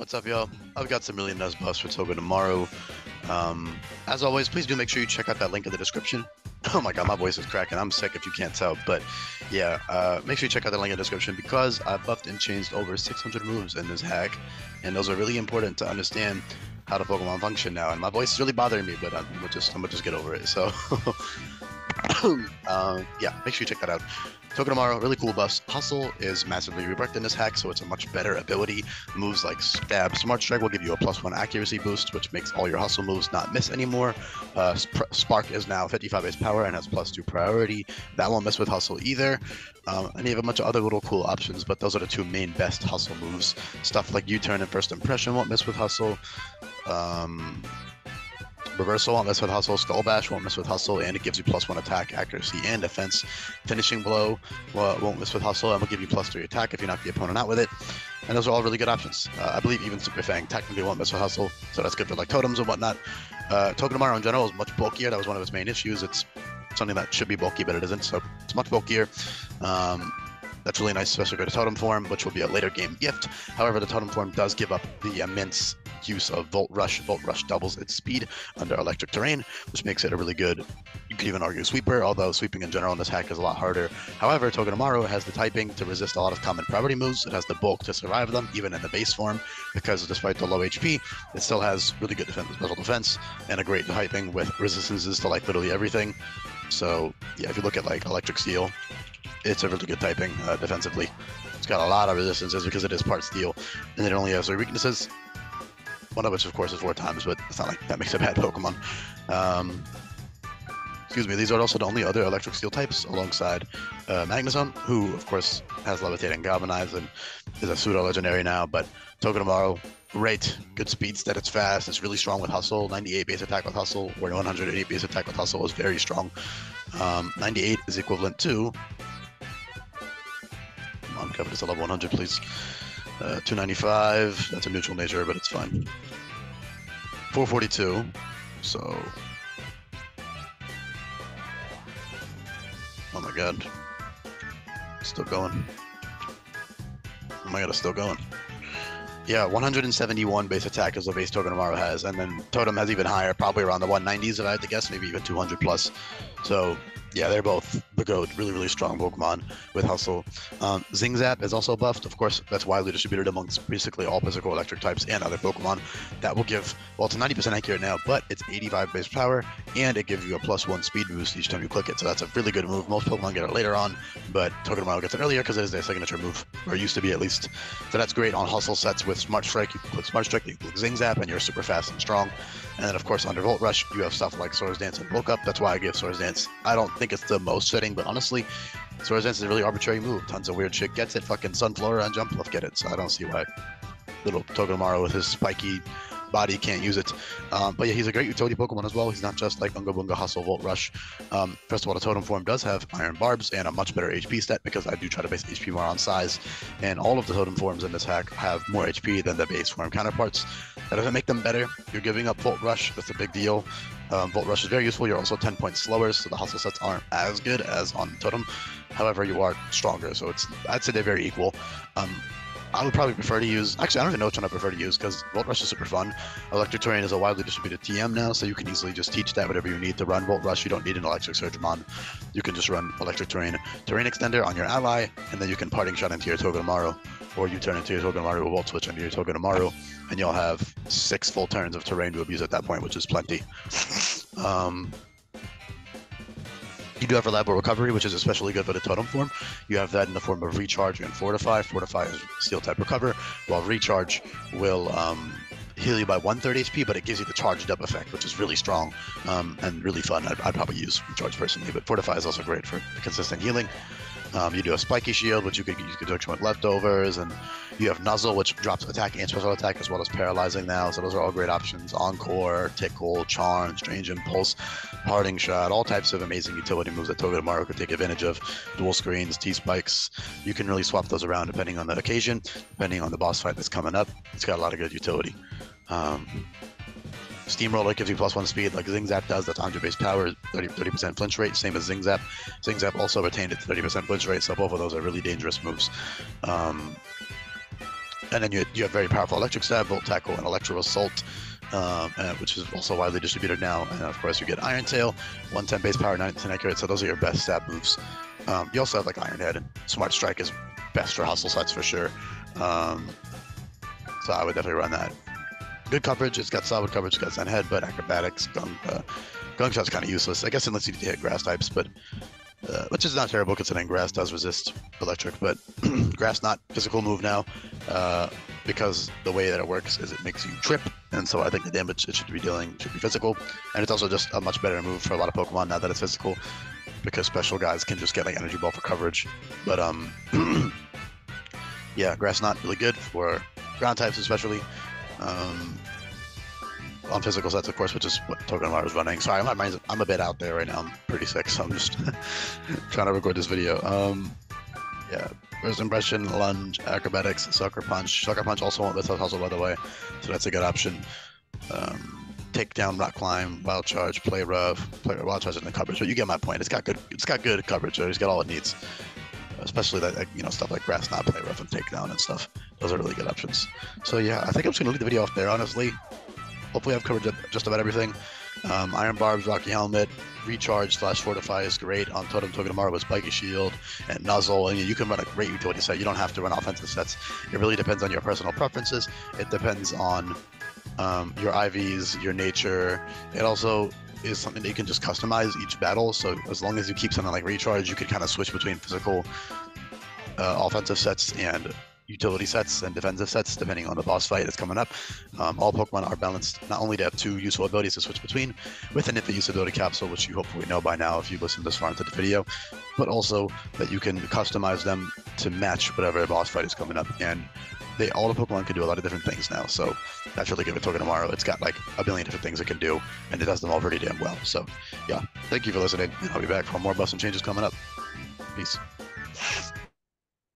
What's up, y'all? I've got some really nice buffs for Togedemaru. As always, please do make sure you check out that link in the description. Oh my god, my voice is cracking. I'm sick if you can't tell. But yeah, make sure you check out the link in the description because I've buffed and changed over 600 moves in this hack. And those are really important to understand how the Pokemon function now. And my voice is really bothering me, but I'm gonna just get over it. So yeah, make sure you check that out. Togedemaru, really cool buffs. Hustle is massively reworked in this hack, so it's a much better ability. Moves like Stab, Smart Strike will give you a +1 accuracy boost, which makes all your Hustle moves not miss anymore. Spark is now 55 base power and has +2 priority. That won't miss with Hustle either. And you have a bunch of other little cool options, but those are the two main best Hustle moves. Stuff like U-Turn and First Impression won't miss with Hustle. Reversal won't miss with Hustle, Skull Bash won't miss with Hustle, and it gives you +1 attack, accuracy, and defense. Finishing Blow won't miss with Hustle, and will give you +3 attack if you knock the opponent out with it. And those are all really good options. I believe even Super Fang technically won't miss with Hustle, so that's good for like totems and whatnot. Togedemaru in general is much bulkier. That was one of its main issues. It's something that should be bulky, but it isn't, so it's much bulkier. That's really nice, especially for the Totem form, which will be a later game gift. However, the Totem form does give up the immense use of Volt Rush. Volt Rush doubles its speed under electric terrain, which makes it a really good, you could even argue, sweeper, although sweeping in general in this hack is a lot harder. However, Togedemaru has the typing to resist a lot of common priority moves. It has the bulk to survive them, even in the base form, because despite the low HP, it still has really good special defense and a great typing with resistances to like literally everything. So yeah, if you look at like Electric Steel, it's a really good typing defensively. It's got a lot of resistances because it is part steel, and it only has 3 weaknesses. One of which, of course, is 4 times, but it's not like that makes a bad Pokemon. Excuse me, these are also the only other electric steel types alongside Magnezone, who, of course, has Levitate and Galvanize and is a pseudo-legendary now, but Togedemaru, great, good speed stat, it's fast, it's really strong with Hustle, 98 base attack with Hustle, where 108 base attack with Hustle is very strong. 98 is equivalent to... Come on, cover this at level 100, please. 295, that's a neutral nature, but it's fine. 442, so... Oh my god. Still going. Oh my god, it's still going. Yeah, 171 base attack is the base Togedemaru has, and then Totem has even higher, probably around the 190s if I had to guess, maybe even 200 plus. So yeah, they're both the GOAT, really, really strong Pokemon with Hustle. Zingzap is also buffed. Of course, that's widely distributed amongst basically all physical electric types and other Pokemon. That will give, well, it's 90% accurate now, but it's 85 base power, and it gives you a +1 speed boost each time you click it. So that's a really good move. Most Pokemon get it later on, but Togedemaru gets it earlier because it is their signature move, or it used to be at least. So that's great on Hustle sets with Smart Strike. You can click Smart Strike, you can click Zingzap, and you're super fast and strong. And then, of course, under Volt Rush, you have stuff like Swords Dance and Bulk Up. That's why I give Swords Dance. I don't think it's the most fitting, but honestly, Swords Dance is a really arbitrary move. Tons of weird shit gets it. Fucking Sunflora and Jumpluff get it, so I don't see why little Togedemaru with his spiky body can't use it. But yeah, he's a great utility Pokemon as well. He's not just like Unga Bunga, Hustle, Volt Rush. First of all, the Totem form does have Iron Barbs and a much better HP stat because I do try to base HP more on size. And all of the Totem forms in this hack have more HP than the base form counterparts. That doesn't make them better. You're giving up Volt Rush. That's a big deal. Volt Rush is very useful. You're also 10 points slower, so the Hustle sets aren't as good as on Totem. However, you are stronger, so I'd say they're very equal. I would probably prefer to use... Actually, I don't even know which one I prefer to use, because Volt Rush is super fun. Electric Terrain is a widely distributed TM now, so you can easily just teach that whatever you need to run Volt Rush. You don't need an Electric Surgemon. You can just run Electric Terrain Extender on your ally, and then you can Parting Shot into your Togedemaru, or you turn into your Togedemaru, Volt Switch into your Togedemaru, and you'll have 6 full turns of terrain to abuse at that point, which is plenty. You do have Reliable Recovery, which is especially good for the Totem form. You have that in the form of Recharge and Fortify. Fortify is Steel-type Recover, while Recharge will heal you by 1/3 HP, but it gives you the charged up effect, which is really strong and really fun. I'd probably use Recharge personally, but Fortify is also great for consistent healing. You do a Spiky Shield, which you can use conjunction with leftovers, and you have Nuzzle, which drops attack and special attack, as well as paralyzing now. So those are all great options. Encore, Tickle, Charm, Strange Impulse, Parting Shot, all types of amazing utility moves that Togedemaru could take advantage of. Dual Screens, T-Spikes. You can really swap those around depending on the occasion, depending on the boss fight that's coming up. It's got a lot of good utility. Steamroller gives you +1 speed like Zingzap does. That's 100 base power, 30% flinch rate, same as Zingzap. Zingzap also retained its 30% flinch rate, so both of those are really dangerous moves. And then you have very powerful electric stab, volt tackle, and electro assault, which is also widely distributed now. And of course, you get Iron Tail, 110 base power, 90% accurate. So those are your best stab moves. You also have like Iron Head, and Smart Strike is best for hustle sets for sure. So I would definitely run that. Good coverage. It's got solid coverage. It's got Zen Head, but acrobatics, Gunk Shot's kind of useless. I guess unless you hit grass types, but which is not terrible considering grass does resist electric. But grass not physical move now, because the way that it works is it makes you trip, and so I think the damage it should be dealing should be physical, and it's also just a much better move for a lot of Pokemon now that it's physical, because special guys can just get like Energy Ball for coverage. But yeah, grass not really good for ground types especially. On physical sets, of course, which is what Togedemaru is running. Sorry, I'm a bit out there right now. I'm pretty sick, so I'm just trying to record this video. Yeah, First Impression, Lunge, Acrobatics, Sucker Punch. Sucker Punch also won't miss hustle, by the way, so that's a good option. Takedown, Rock Climb, Wild Charge, Play Rough, Wild Charge in the coverage. But you get my point. It's got good coverage. So it's got all it needs. Especially that, you know, stuff like Grass Knot, Play Rough, and Takedown and stuff. Those are really good options. So yeah, I think I'm just gonna leave the video off there, honestly. Hopefully I've covered just about everything. Iron Barbs, Rocky Helmet, Recharge / Fortify is great on Totem Togedemaru with Spiky Shield and Nuzzle, and you can run a great utility set. You don't have to run offensive sets. It really depends on your personal preferences. It depends on your IVs, your nature. It also is something that you can just customize each battle. So as long as you keep something like Recharge, you can kind of switch between physical offensive sets and utility sets and defensive sets depending on the boss fight that's coming up. All Pokemon are balanced not only to have 2 useful abilities to switch between with an infinite usability capsule, which you hopefully know by now if you listened this far into the video, but also that you can customize them to match whatever boss fight is coming up. And all the Pokemon can do a lot of different things now, so that's really good with Togedemaru. It's got like a billion different things it can do, and it does them all pretty damn well. So yeah, thank you for listening, and I'll be back for more buffs and changes coming up. Peace.